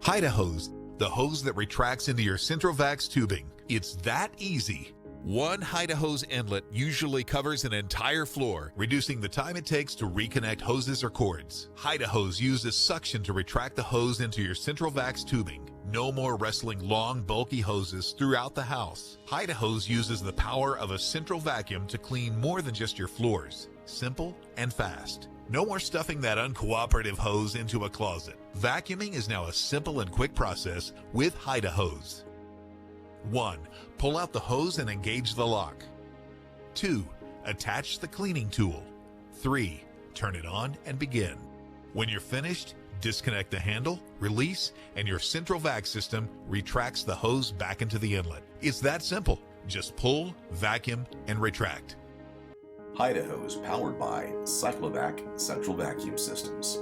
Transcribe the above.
Hide-A-Hose, the hose that retracts into your Centrovax tubing. It's that easy. One Hide-A-Hose inlet usually covers an entire floor, reducing the time it takes to reconnect hoses or cords. Hide-A-Hose uses suction to retract the hose into your Centrovax tubing. No more wrestling long, bulky hoses throughout the house. Hide-A-Hose uses the power of a central vacuum to clean more than just your floors. Simple and fast. No more stuffing that uncooperative hose into a closet. Vacuuming is now a simple and quick process with Hide-A-Hose. 1. Pull out the hose and engage the lock. 2. Attach the cleaning tool. 3. Turn it on and begin. When you're finished, disconnect the handle, release, and your Centrovax system retracts the hose back into the inlet. It's that simple. Just pull, vacuum, and retract. Hide-A-Hose powered by Cyclovac Central Vacuum Systems.